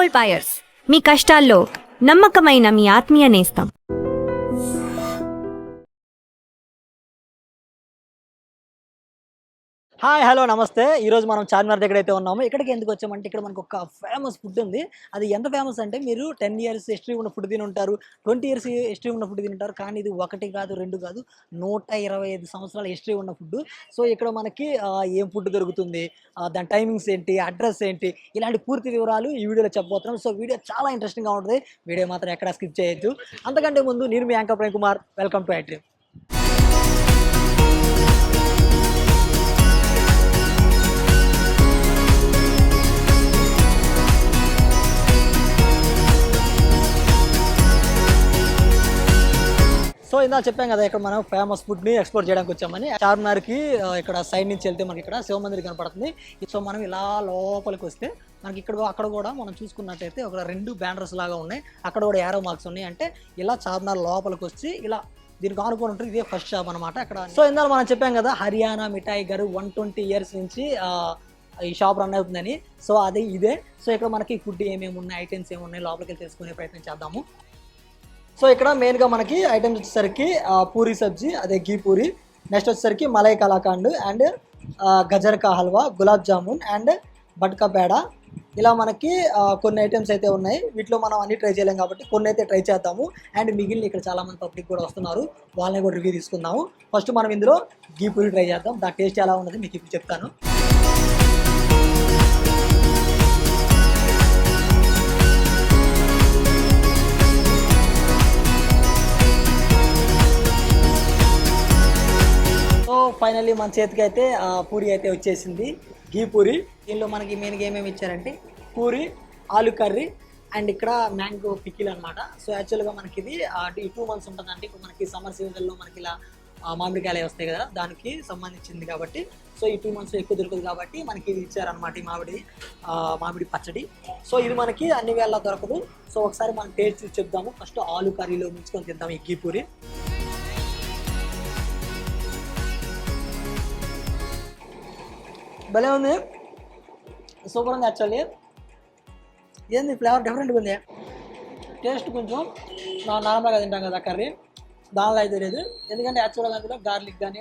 Gold buyers, మీ కష్టాల్లో నమ్మకమైన మీ ఆత్మీయ నేస్తం. హాయ్ హలో నమస్తే. ఈరోజు మనం చార్మినార్ దగ్గర అయితే ఉన్నాము. ఇక్కడికి ఎందుకు వచ్చామంటే ఇక్కడ మనకు ఒక ఫేమస్ ఫుడ్ ఉంది. అది ఎంత ఫేమస్ అంటే మీరు 10 ఇయర్స్ హిస్టరీ ఉన్న ఫుడ్ తిని ఉంటారు, 20 ఇయర్స్ హిస్టరీ ఉన్న ఫుడ్ తిని ఉంటారు. కానీ ఇది 1 కాదు 2 కాదు 125 సంవత్సరాల హిస్టరీ ఉన్న ఫుడ్. సో ఇక్కడ మనకి ఏం ఫుడ్ దొరుకుతుంది, దాని టైమింగ్స్ ఏంటి, అడ్రస్ ఏంటి, ఇలాంటి పూర్తి వివరాలు ఈ వీడియోలో చెప్పబోతున్నాం. సో వీడియో చాలా ఇంట్రెస్టింగ్గా ఉంటుంది. వీడియో మాత్రం ఎక్కడ స్కిప్ చేయొద్దు. అంతకంటే ముందు నేను మీ anchor Prem Kumar. Welcome to iDream. So ఇందా చెప్పాం కదా, ఇక్కడ మనం ఫేమస్ ఫుడ్ని ఎక్స్ప్లోర్ చేయడానికి వచ్చామని. చార్మినార్కి ఇక్కడ సైడ్ నుంచి వెళ్తే మనకి ఇక్కడ శివ మందిర్ కనపడుతుంది. సో మనం ఇలా లోపలికి వస్తే మనకి అక్కడ కూడా మనం చూసుకున్నట్టయితే ఒక 2 బ్యానర్స్ లాగా ఉన్నాయి. అక్కడ కూడా యారో మార్క్స్ ఉన్నాయి. అంటే ఇలా చార్మినార్ లోపలికి వచ్చి ఇలా దీనికి ఆనుకొని ఉంటుంది. ఇదే ఫస్ట్ షాప్ అనమాట అక్కడ. సో ఇందాక మనం చెప్పాం కదా, హర్యానా మిఠాయి గారు 120 ఇయర్స్ నుంచి ఈ షాప్ రన్ అవుతుందని. సో అదే ఇదే. సో ఇక్కడ మనకి ఫుడ్ ఏమేమి ఉన్నాయి, ఐటమ్స్ ఏమున్నాయి, లోపలికి వెళ్ళి తెలుసుకునే ప్రయత్నం చేద్దాము. సో ఇక్కడ మెయిన్గా మనకి ఐటమ్స్ వచ్చేసరికి పూరి సబ్జీ, అదే ఘీ పూరి. నెక్స్ట్ వచ్చేసరికి మలై కలాకండ్ అండ్ గజర్ కా హల్వా, గులాబ్ జామున్ అండ్ బట్కా పేడ. ఇలా మనకి కొన్ని ఐటమ్స్ అయితే ఉన్నాయి. వీటిలో మనం అన్ని ట్రై చేయలేం కాబట్టి కొన్ని అయితే ట్రై చేద్దాము. అండ్ మిగిలిన ఇక్కడ చాలామంది పబ్లిక్ కూడా వస్తున్నారు, వాళ్ళని కూడా రివ్యూ తీసుకుందాము. ఫస్ట్ మనం ఇందులో ఘీ పూరి ట్రై చేద్దాం. దాని టేస్ట్ ఎలా ఉన్నది మీకు ఇప్పుడు చెప్తాను. ఫైనల్లీ మన చేతికి అయితే పూరి అయితే వచ్చేసింది, ఘీ పూరి. దీనిలో మనకి మెయిన్గా ఏమేమి ఇచ్చారంటే పూరి, ఆలు కర్రీ అండ్ ఇక్కడ మ్యాంగో పికిల్ అనమాట. సో యాక్చువల్గా మనకి ఇది ఈ 2 months ఉంటుందంటే ఇప్పుడు మనకి సమ్మర్ సీజన్లో మనకి ఇలా మామిడికాయలు వస్తాయి కదా, దానికి సంబంధించింది కాబట్టి. సో ఈ 2 months ఎక్కువ దొరుకుతుంది కాబట్టి మనకి ఇది ఇచ్చారనమాట, ఈ మామిడి పచ్చడి. సో ఇది మనకి అన్ని వేళ దొరకదు. సో ఒకసారి మనం టేస్ట్ చూసి చెప్దాము. ఫస్ట్ ఆలు కర్రీలో ముంచుకొని తిద్దాం ఈ ఘీ పూరి. భలే ఉంది, సూపర్ ఉంది. యాక్చువల్లీ ఏంది ఫ్లేవర్ డిఫరెంట్గా ఉంది. టేస్ట్ కొంచెం నార్మల్గా తింటాం కదా కర్రీ, దానిలో అయితే లేదు. ఎందుకంటే యాక్చువల్గా అందులో గార్లిక్ కానీ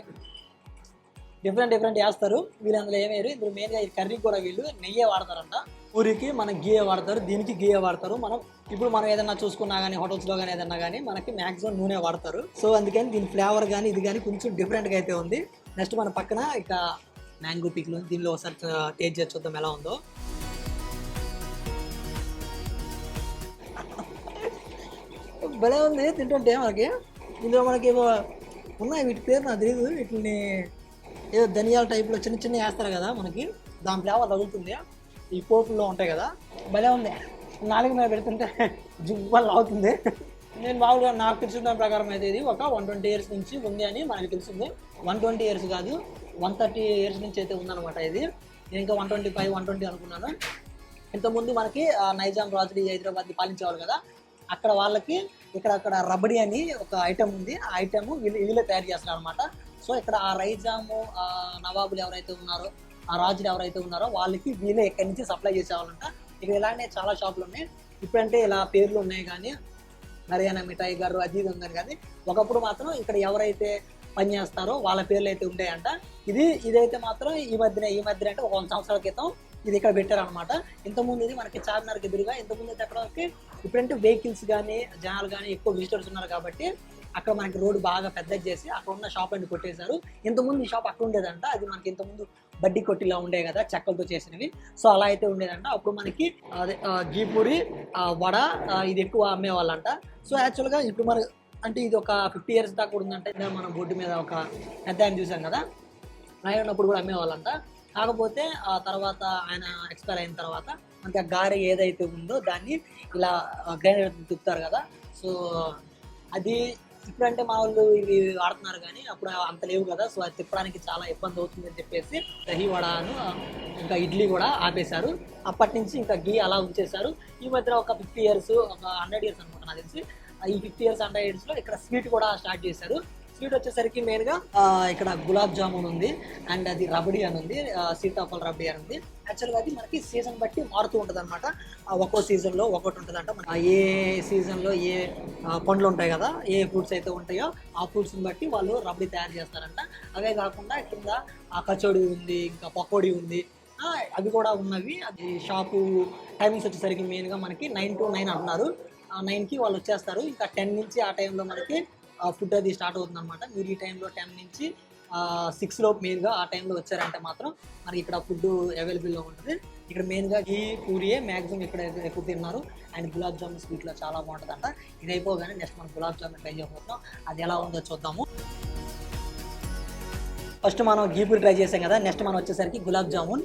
డిఫరెంట్ వేస్తారు. వీళ్ళు అందులో ఏమేరు. ఇప్పుడు మెయిన్గా ఈ కర్రీ కూడా వీళ్ళు నెయ్యే వాడతారంట. పూరికి మనకి గీయే వాడతారు, దీనికి గీయే వాడతారు. మనం ఏదైనా చూసుకున్నా కానీ హోటల్స్లో కానీ ఏదన్నా కానీ మనకి మ్యాక్సిమం నూనె వాడతారు. సో అందుకని దీని ఫ్లేవర్ కానీ ఇది కానీ కొంచెం డిఫరెంట్గా అయితే ఉంది. నెక్స్ట్ మన పక్కన ఇక మ్యాంగో పిక్లు, దీనిలో ఒకసారి టేస్ట్ చేసి చూద్దాం ఎలా ఉందో. భలే ఉంది తింటుంటే. మనకి ఇందులో మనకి ఏమో ఉన్నాయి, వీటి పేరు నాకు తెలియదు. వీటిని ఏదో ధనియాల టైప్లో చిన్న వేస్తారు కదా, మనకి దాని ఫ్లేవర్ తగులుతుంది. ఈ పోపుల్లో ఉంటాయి కదా, భలే ఉంది. 4 మీద పెడుతుంటే జువ్వలు అవుతుంది. నేను మామూలుగా నాకు తెలిసిన దాని ప్రకారం అయితే ఇది ఒక 120 ఇయర్స్ నుంచి ఉంది అని మనకి తెలిసింది. 120 ఇయర్స్ కాదు, 130 ఇయర్స్ నుంచి అయితే ఉందన్నమాట ఇది. నేను ఇంకా 125, 120 అనుకున్నాను. ఇంతకుముందు మనకి నైజాం రాజులు హైదరాబాద్ని పాలించేవాళ్ళు కదా, అక్కడ వాళ్ళకి ఇక్కడ రబడి అని ఒక ఐటెం ఉంది. ఆ ఐటెము వీళ్ళే తయారు చేస్తారు అనమాట. సో ఇక్కడ ఆ నైజాము నవాబులు ఎవరైతే ఉన్నారో, ఆ రాజులు ఎవరైతే ఉన్నారో వాళ్ళకి వీళ్ళే ఇక్కడి నుంచి సప్లై చేసేవాళ్ళంట. ఇక్కడ ఇలానే చాలా షాపులు ఉన్నాయి. ఇప్పుడంటే ఇలా పేర్లు ఉన్నాయి కానీ హర్యానా మిఠాయి గారు అది ఇది ఉందని, కానీ ఒకప్పుడు మాత్రం ఇక్కడ ఎవరైతే పని చేస్తారో వాళ్ళ పేర్లు అయితే ఉంటాయంట. ఇదైతే మాత్రం ఈ మధ్యన అంటే ఒక 100 సంవత్సరాల క్రితం ఇది ఇక్కడ పెట్టారనమాట. ఇంతకుముందు ఇది మనకి చార్మినార్కి ఎదురుగా. ఇంతకుముందు అయితే అక్కడికి ఇప్పుడంటే వెహికల్స్ కానీ జనాలు కానీ ఎక్కువ విజిటర్స్ ఉన్నారు కాబట్టి అక్కడ మనకి రోడ్డు బాగా పెద్దది చేసి అక్కడ ఉన్న షాప్ అన్ని కొట్టేశారు. ఇంతకుముందు ఈ షాప్ అక్కడ ఉండేదంట. అది మనకి ఇంతకుముందు బడ్డీ కొట్టిలా ఉండే కదా, చెక్కలతో చేసినవి. సో అలా అయితే ఉండేదంట. అప్పుడు మనకి అదే ఘీ పూరి, వడ ఇది ఎక్కువ అమ్మేవాళ్ళంట. సో యాక్చువల్గా ఇప్పుడు మన అంటే ఇది ఒక 50 ఇయర్స్ దాకా కూడా ఉందంటే. మనం బోర్డు మీద ఒక పెద్ద ఆయన చూసాం కదా, ఆయన ఉన్నప్పుడు కూడా అమ్మేవాళ్ళంట. కాకపోతే ఆ తర్వాత ఆయన ఎక్స్పైర్ అయిన తర్వాత మనకి ఆ గారె ఏదైతే ఉందో దాన్ని ఇలా గ్రైండర్ తిప్పుతారు కదా. సో అది ఇప్పుడంటే మా వాళ్ళు ఇవి వాడుతున్నారు కానీ అప్పుడు అంత లేవు కదా. సో అది తిప్పడానికి చాలా ఇబ్బంది అవుతుందని చెప్పేసి దహి వడను ఇంకా ఇడ్లీ కూడా ఆపేశారు. అప్పటి నుంచి ఇంకా ఘీ అలా ఉంచేశారు. ఈ మధ్య ఒక 50 ఇయర్స్, ఒక 100 ఇయర్స్ అనుకుంటున్నా తెలిసి, ఈ 50 ఇయర్స్ 100 ఇయర్స్లో ఇక్కడ స్వీట్ కూడా స్టార్ట్ చేశారు. స్వీట్ వచ్చేసరికి మెయిన్గా ఇక్కడ గులాబ్ జామున్ ఉంది, అండ్ అది రబడీ అని ఉంది, సీతాఫల్ రబడీ అని ఉంది. యాక్చువల్గా అది మనకి సీజన్ బట్టి మారుతూ ఉంటుంది అనమాట. ఒక్కో సీజన్లో ఒక్కొక్కటి ఉంటుందంట. ఏ సీజన్లో ఏ పండ్లు ఉంటాయి కదా, ఏ ఫ్రూట్స్ అయితే ఉంటాయో ఆ ఫ్రూట్స్ని బట్టి వాళ్ళు రబడీ తయారు చేస్తారంట. అవే కాకుండా కింద కచోడి ఉంది, ఇంకా పకోడీ ఉంది, అవి కూడా ఉన్నవి. అది షాపు టైమింగ్స్ వచ్చేసరికి మెయిన్గా మనకి 9 to 9 అంటున్నారు. 9కి వాళ్ళు వచ్చేస్తారు. ఇంకా 10 నుంచి ఆ టైంలో మనకి ఫుడ్ అది స్టార్ట్ అవుతుంది అనమాట. మీరు ఈ టైంలో 10 నుంచి 6 లోపు మెయిన్గా ఆ టైంలో వచ్చారంటే మాత్రం మనకి ఇక్కడ ఫుడ్ అవైలబుల్లో ఉంటుంది. ఇక్కడ మెయిన్గా ఈ పూరియే మ్యాక్సిమం ఇక్కడ ఎక్కువ తిన్నారు. అండ్ గులాబ్ జామున్ స్వీట్లో చాలా బాగుంటుంది అంట. ఇది అయిపోగానే నెక్స్ట్ మనం గులాబ్ జామున్ ట్రై చేయబోతున్నాం. అది ఎలా ఉందో చూద్దాము. ఫస్ట్ మనం గీపూరి ట్రై చేసాం కదా, నెక్స్ట్ మనం వచ్చేసరికి గులాబ్ జామున్,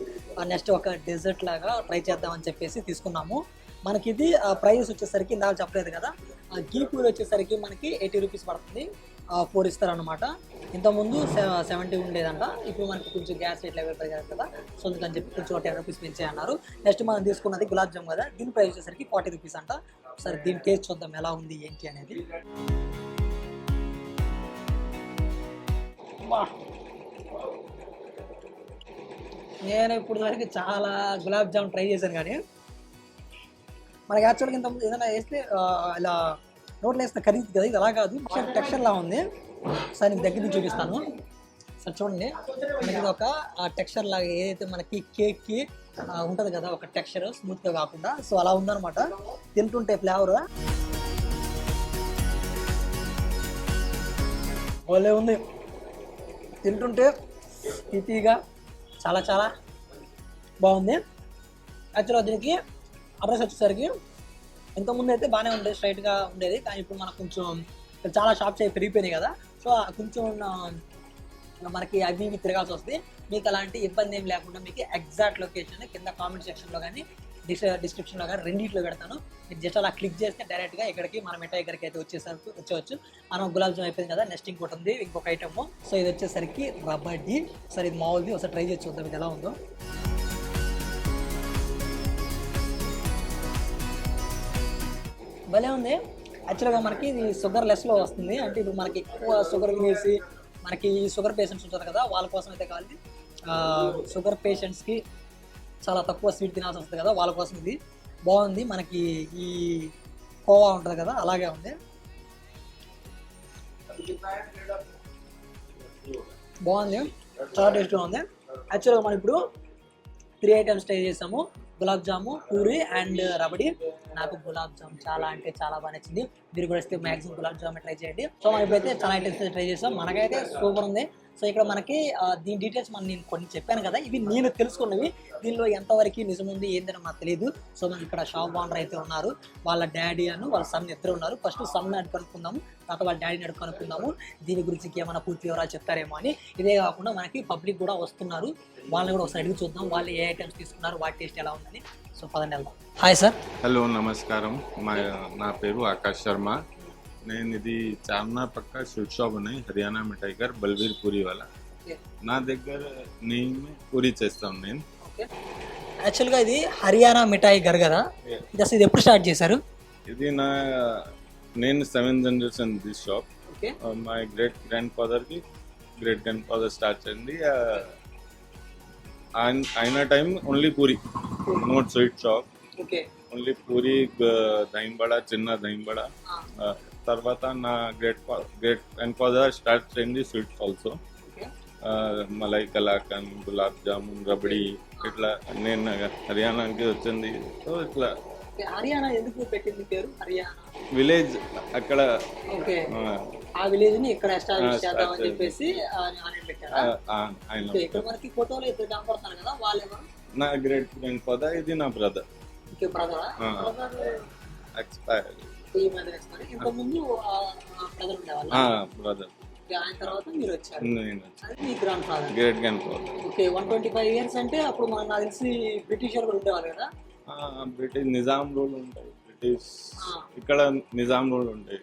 నెక్స్ట్ ఒక డెజర్ట్ లాగా ట్రై చేద్దామని చెప్పేసి తీసుకున్నాము. మనకి ఇది ప్రైస్ వచ్చేసరికి ఇందాక చెప్పలేదు కదా, గీపూరి వచ్చేసరికి మనకి 80 రూపీస్ పడుతుంది. 4 ఇస్తారనమాట. ఇంతకుముందు 70 ఉండేదంట. ఇప్పుడు మనకి కొంచెం గ్యాస్ రేట్లు అవైలబుల్ కదా, సో అందుకని చెప్పి కొంచెం 10 రూపీస్ పెంచే అన్నారు. నెక్స్ట్ మనం తీసుకున్నది గులాబ్ జామ్ కదా, దీని ప్రైస్ వచ్చేసరికి 40 రూపీస్ అంట. సరే దీని టేస్ట్ చూద్దాం ఎలా ఉంది ఏంటి అనేది. నేను ఇప్పుడు వరకు చాలా గులాబ్ జామ్ ట్రై చేశాను, కానీ మనకి యాక్చువల్గా ఇంత ఏదైనా వేస్తే ఇలా నోట్లో వేస్తే ఖరీదు కదా, ఇది అలా కాదు. టెక్స్చర్లా ఉంది. సార్ నీకు దగ్గర నుంచి చూపిస్తాను. సార్ చూడండి, మనకి ఇది ఒక టెక్స్చర్ లాగా ఏదైతే మనకి కేక్కి ఉంటుంది కదా, ఒక టెక్స్చర్ స్మూత్గా కాకుండా, సో అలా ఉందన్నమాట. తింటుంటే ఫ్లేవర్ భలే ఉంది. తింటుంటే తీగా చాలా చాలా బాగుంది. యాక్చువల్గా దీనికి అడ్రస్ వచ్చేసరికి ఇంతకుముందు అయితే బాగానే ఉండేది, స్ట్రైట్గా ఉండేది. కానీ ఇప్పుడు మనకు కొంచెం చాలా షాప్స్ అవి పెరిగిపోయినాయి కదా, సో కొంచెం మనకి అవి ఇవి తిరగాల్సి వస్తుంది. మీకు అలాంటి ఇబ్బంది ఏం లేకుండా మీకు ఎగ్జాక్ట్ లొకేషన్ కింద కామెంట్ సెక్షన్లో కానీ డిస్క్రిప్షన్లో కానీ రెండింటిలో పెడతాను. మీరు జస్ట్ అలా క్లిక్ చేస్తే డైరెక్ట్గా ఇక్కడికి మన మిఠాయి దగ్గరికి అయితే వచ్చేవచ్చు. మనం గులాబ్ జామ్ అయిపోయింది కదా, నెక్స్ట్ ఇంకోటి ఉంది, ఇంకొక ఐటమ్. సో ఇది వచ్చేసరికి రబడీ. సరే ఇది మామూలుది, ఒకసారి ట్రై చేసి చూద్దాం ఇది ఎలా ఉందో. భలే ఉంది. యాక్చువల్గా మనకి ఇది షుగర్ లెస్లో వస్తుంది. అంటే ఇప్పుడు మనకి ఎక్కువ షుగర్ తినేసి మనకి షుగర్ పేషెంట్స్ ఉంటారు కదా, వాళ్ళ కోసం అయితే కావాలి. షుగర్ పేషెంట్స్కి చాలా తక్కువ స్వీట్ తినాల్సి వస్తుంది కదా, వాళ్ళ కోసం ఇది బాగుంది. మనకి ఈ కోవా ఉంటుంది కదా, అలాగే ఉంది. బాగుంది, చాలా టేస్ట్గా ఉంది. యాక్చువల్గా మనం ఇప్పుడు 3 ఐటమ్స్ ట్రై చేసాము. గులాబ్ జాము, పూరి అండ్ రబడీ. నాకు గులాబ్ జామ్ చాలా అంటే చాలా బాగా నచ్చింది. మీరు కూడా వస్తే మ్యాక్సిమం గులాబ్ జామ్ ట్రై చేయండి. సో మనం ఇప్పుడైతే చాలా ఐటమ్స్ ట్రై చేసాం. మనకైతే సూపర్ ఉంది. సో ఇక్కడ మనకి దీని డీటెయిల్స్ నేను కొన్ని చెప్పాను కదా, ఇవి నేను తెలుసుకున్నవి. దీనిలో ఎంతవరకు నిజం ఉంది ఏంటని నాకు తెలియదు. సో మనకి ఇక్కడ షాప్ ఓనర్ అయితే ఉన్నారు, వాళ్ళ డాడీ అని వాళ్ళ సన్ ఇద్దరు ఉన్నారు. ఫస్ట్ సన్ అడుగు కనుక్కుందాము, తర్వాత వాళ్ళ డాడీని అడుగు కనుక్కుందాము. దీని గురించి ఏమైనా పూర్తి వివరాలు చెప్తారేమో అని. ఇదే కాకుండా మనకి పబ్లిక్ కూడా వస్తున్నారు, వాళ్ళని కూడా ఒకసారి అడిగి చూద్దాం వాళ్ళు ఏ ఐటమ్స్ తీసుకున్నారు, వాటి టేస్ట్ ఎలా ఉందని. సో పదండి వెళ్దాం. Hi sir. హలో నమస్కారం. నా పేరు ఆకాష్ శర్మ. నేను ఇది చార్మినార్ పక్క స్వీట్ షాప్ ఉన్నాయి, హర్యానా మిఠాయి గారు, బల్వీర్ పూరి వాళ్ళ. నా దగ్గర నేను పూరి చేస్తాను. నేను యాక్చువల్గా ఇది హర్యానా మిఠాయి గారు కదా, అసలు ఇది ఎప్పుడు స్టార్ట్ చేశారు? ఇది నేను 7th generation this shop. My great grandfather start చేయండి. అయిన time only puri, not sweet shop. Only puri, dahi bada, చిన్న దహింబడా. తర్వాత నా గ్రేట్ గ్రాండ్ ఫాదర్ స్టార్ట్ చేయండి స్వీట్స్ ఆల్సో. మలై కలాకండ్, గులాబ్ జామున్, రబడీ, ఇట్లా నేను హర్యానాకి వచ్చింది. సో ఇట్లా హర్యానా ఎందుకు పెట్టింది పేరు హర్యానా? విలేజ్ అక్కడ, ఆ విలేజ్ ని ఇక్కడ ఎస్టాబ్లిష్ చేద్దామని చెప్పేసి ఆయన పెట్టారా? ఇక్కడ మనకి ఫోటోలో ఇద్దరు కనపడుతున్నారు కదా, వాళ్ళెవరు? నా గ్రేట్ గ్రాండ్ ఫాదర్, ఇది నా బ్రదర్. బ్రదరా? ఎక్స్పైర్. ఇంత ముందు బ్రదర్ ఉండేవాళ్ళ? బ్రదర్. ఆయన తర్వాత మీరు వచ్చారు. మీ grandfather, great grandfather. Okay. 125 years అంటే అప్పుడు నాకు తెలిసి బ్రిటిష్ వాళ్ళు ఉండేవాళ్ళు కదా? బ్రిటిష్ నిజాం రూల్ ఉంటాయి, బ్రిటిష్ ఇక్కడ నిజాం రూల్ ఉంటాయి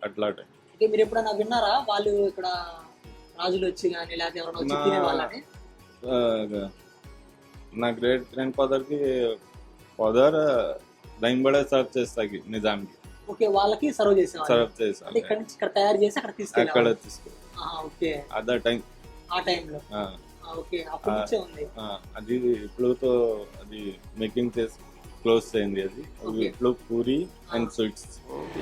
అట్లా. మీరు ఎప్పుడైనా విన్నారా వాళ్ళు ఇక్కడ రాజులు వచ్చి కానీ లేకపోతే ఎవరైనా వచ్చి తినేవాళ్ళని? నా గ్రేట్ గ్రాండ్ ఫాదర్ కి ఫాదర్ దహింబడా సర్వ్ చేస్తాకి నిజాంకి. ఓకే, వాళ్ళకి సర్వ్ చేసేవాళ్ళు. సర్వ్ అంటే చేసాను. ఇక్కడ నుంచి ఇక్కడ తయారు చేసి అక్కడ అక్కడ తీసుకెళ్ళాలి. తీసుకో ఓకే, అదే టైం. ఆ టైంలో. ఓకే, అప్పటి నుంచే ఉంది. అది ఇప్పుడుతో అది మేకింగ్ చేసి క్లోజ్ అయింది. అది ఇప్పుడు పూరి అండ్ స్వీట్స్.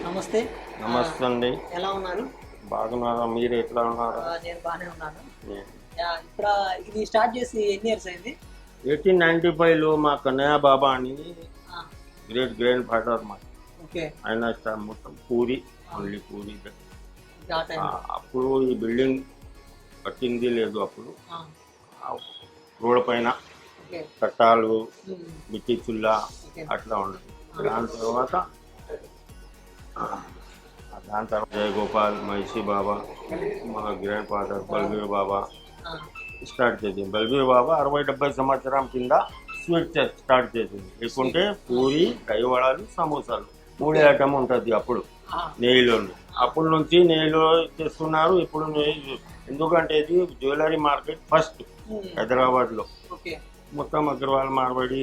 నమస్తే. నమస్తే అండి. ఎలా ఉన్నారు? బాగున్నారా? మీరు ఎట్లా ఉన్నారు? నేను బాగానే ఉన్నాను. ఇక్కడ ఇది స్టార్ట్ చేసి ఎన్ని ఇయర్స్ అయింది? 1895లో మా కన్నయ్య బాబా అని గ్రేట్ గ్రాండ్ ఫాదర్ మా ఓకే, ఆయన మొత్తం పూరి, ఓన్లీ పూరి. ఆ టైంలో. అప్పుడు ఈ బిల్డింగ్ కట్టింది లేదు. అప్పుడు రోడ్ పైన ఓకే, కట్టాలు, మిట్టి చుల్లా అట్లా ఉండదు. దాని తర్వాత జయగోపాల్, మహిషి బాబా, మా గ్రాండ్ ఫాదర్ బల్బీర్ బాబా స్టార్ట్ చేసింది. బల్బీర్ బాబా 60-70 సంవత్సరం కింద స్వీట్ స్టార్ట్ చేసింది. లేకుంటే పూరి, దహివడాలు, సమోసాలు 3 ఐటమ్ ఉంటుంది అప్పుడు నెయ్యిలో. అప్పటి నుంచి నెయ్యిలో చేస్తున్నారు. ఇప్పుడు నెయ్యి ఎందుకంటే ఇది జ్యువెలరీ మార్కెట్ ఫస్ట్ హైదరాబాద్లో. మొత్తం అగ్రవాల్ మార్వాడి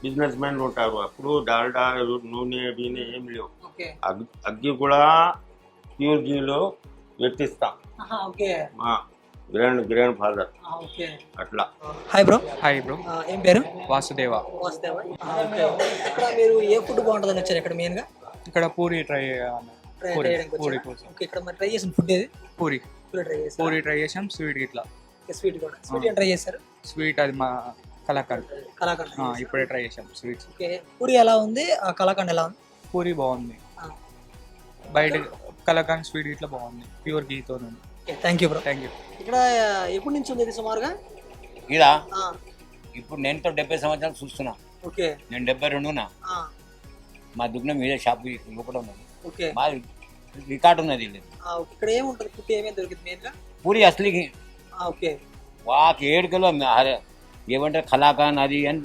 బిజినెస్ మ్యాన్ ఉంటారు. అప్పుడు డాల్డా, నూనె బీనె ఏం లేవు. అగ్గి కూడా ప్యూర్ గీలో పెట్టిస్తాం మా గ్రాండ్ ఫాదర్ అట్లా. Hi bro. Hi bro. ఏం పేరు? వాసుదేవ. ఇక్కడ మీరు ఏ ఫుడ్ బాగుంటుందని వచ్చారు ఇక్కడ మెయిన్ గా? ఇక్కడ పూరి ట్రై పూరి ఇక్కడ మరి ట్రై చేసిన ఫుడ్ ఏది? పూరి పూరి ట్రై చేసాం. స్వీట్ ఇట్లా స్వీట్ కూడా. స్వీట్ ఏం ట్రై చేశారు? స్వీట్ అది మా కలాకండ్. ఇప్పుడే ట్రై చేసాం స్వీట్స్. ఓకే, పూరి ఎలా ఉంది? కలాకండ్ ఎలా ఉంది? పూరి బాగుంది. బయట కలాకండ్ స్వీట్ ఇట్లా బాగుంది, ప్యూర్ గీతో. Thank you bro. Thank you. ఇక్కడ ఎప్పటి నుంచి ఉంది ఇది సుమారుగా? ఇదా ఇప్పుడు నేను 70 సంవత్సరాలు చూస్తున్నా. ఓకే, నేను 72నా. మా దుగ్నం మీదే షాప్ లోపల ఉన్నది. ఓకే, మా రికార్డు ఉన్నది. ఇక్కడ ఏముంటుంది? ఫుడ్ ఏమేమి దొరుకుతుంది మెయిన్ గా? పూరి అసలుకి ఓకే, వాకి 7 కిలో ఏమంటారు కలాకాన్ అది అని.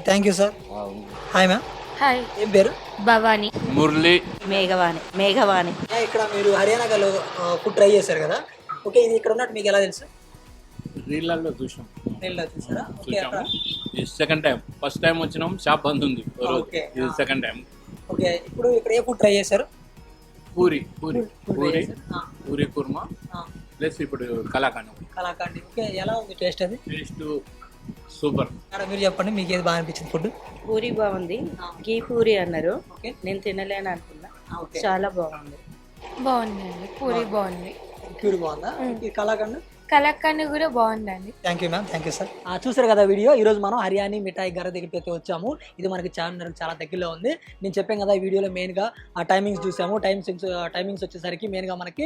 Thank you sir. Hi ma'am. Hi. ఏం పేరు? భవాని. మురళి. మేఘవాణి. ఇక్కడ మీరు హర్యానాలో ఫుడ్ ట్రై చేశారు కదా? ఓకే, ఇది ఇక్కడ ఉన్నట్టు మీకు ఎలా తెలుసు? రీళ్ళల్లో చూసాం. నీళ్ళలో చూసారా? ఓకే, అక్కడ ఇది సెకండ్ టైం. ఫస్ట్ టైం వచ్చినాం, షాప్ బంద్ ఉంది. ఓకే, ఇది సెకండ్ టైం. ఓకే, ఇప్పుడు ఇక్కడ ఏ ఫుడ్ ట్రై చేశారు? పూరి కుర్మా ఆ, ప్లస్ ఇప్పుడు కలాకండ్. కలాకండ్. ఓకే, ఎలా ఉంది టేస్ట్? అది టేస్ట్ సూపర్. మేడం మీరు చెప్పండి, మీకు ఏది బాగా అనిపించింది ఫుడ్? పూరి బాగుంది. గీ పూరి అన్నారు, ఓకే, నేను తినలేను అనుకున్నా. ఓకే, చాలా బాగుంది. బాగుందండి. పూరి బాగుంది. క్యూర్ బాగుందా? ఈ కలాకండ్? కలాకండ్ కూడా బాగుందండి. Thank you ma'am. Thank you sir. చూసారు కదా వీడియో. ఈరోజు మనం హర్యానీ మిఠాయి గారి దగ్గరికి అయితే వచ్చాము. ఇది మనకి చార్మినార్ చాలా దగ్గరలో ఉంది. నేను చెప్పాను కదా ఈ వీడియోలో మెయిన్గా ఆ టైమింగ్స్ చూసాము. టైమింగ్స్ వచ్చేసరికి మెయిన్గా మనకి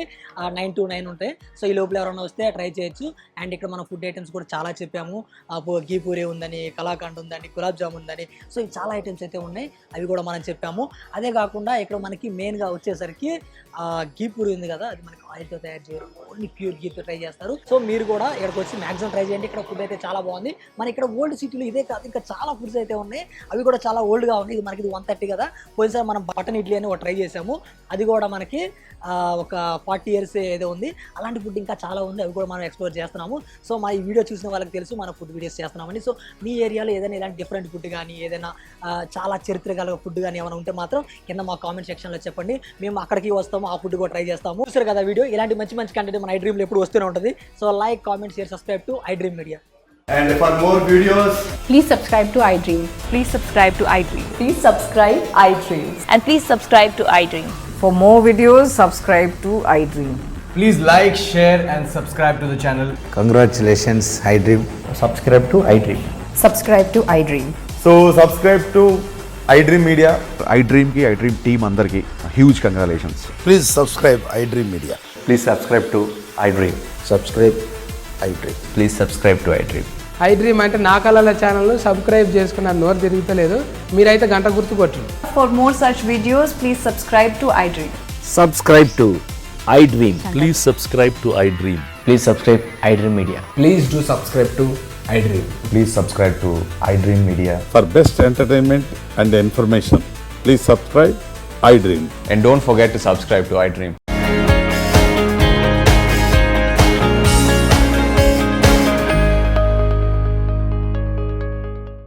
9 to 9 ఉంటాయి. సో ఈ లోపల ఎవరైనా వస్తే ట్రై చేయొచ్చు. అండ్ ఇక్కడ మన ఫుడ్ ఐటమ్స్ కూడా చాలా చెప్పాము. గీ పూరి ఉందని, కలాకండ్ ఉందని, గులాబ్ జామ్ ఉందని. సో ఈ చాలా ఐటమ్స్ అయితే ఉన్నాయి, అవి కూడా మనం చెప్పాము. అదే కాకుండా ఇక్కడ మనకి మెయిన్గా వచ్చేసరికి గీ పూరి ఉంది కదా, అది మనకి ఆయిల్తో తయారు చేయరు, ఓన్లీ ప్యూర్ గీతో ట్రై చేస్తారు. సో మీరు కూడా ఇక్కడికి వచ్చి మ్యాక్సిమం ట్రై చేయండి. ఇక్కడ ఫుడ్ అయితే చాలా బాగుంది. మన ఇక్కడ ఓల్డ్ సిటీలో ఇదే కాదు, ఇంకా చాలా ఫుడ్స్ అయితే ఉన్నాయి, అవి కూడా చాలా ఓల్డ్గా ఉన్నాయి. ఇది మనకి 130 కదా. పోయినసారి మనం బటన్ ఇడ్లీ అని ఒక ట్రై చేసాము, అది కూడా మనకి ఒక 40 years ఏదో ఉంది. అలాంటి ఫుడ్ ఇంకా చాలా ఉంది, అవి కూడా మనం ఎక్స్ప్లోర్ చేస్తున్నాము. సో మా ఈ వీడియో చూసిన వాళ్ళకి తెలుసు మన ఫుడ్ వీడియోస్ చేస్తున్నామని. సో మీ ఏరియాలో ఏదైనా ఇలాంటి డిఫరెంట్ ఫుడ్ కానీ, ఏదైనా చాలా చరిత్ర గల ఫుడ్ కానీ ఏమైనా ఉంటే మాత్రం కింద మా కామెంట్ సెక్షన్లో చెప్పండి. మేము అక్కడికి వస్తాము, ఆ ఫుడ్ కూడా ట్రై చేస్తాము. చూసారు కదా వీడియో. ఇలాంటి మంచి కంటెంట్ మన iDreamలో ఎప్పుడు వస్తూనే ఉంటుంది. So like, comment, share, subscribe to iDream Media. And for more videos, please subscribe to iDream. Please subscribe to iDream. Please subscribe iDream. And please subscribe to iDream. For more videos, subscribe to iDream. please like, share and subscribe to the channel. Congratulations, iDream. Subscribe to iDream. Subscribe to iDream. So subscribe to iDream Media. iDream ki iDream team andarki huge congratulations. Please subscribe iDream Media. Please subscribe to iDream. Subscribe iDream. Please subscribe to iDream. iDream అంటే నా కళల channel subscribe చేసుకున్న నోరు తిరుగుతలేదు, మీరైతే గంట గుర్తు కొట్టండి. For more such videos, please subscribe to iDream. Subscribe to iDream. Please subscribe to iDream. Please subscribe iDream Media. Please do subscribe to iDream. Please subscribe to iDream Media. For best entertainment and information, please subscribe iDream. And don't forget to subscribe to iDream.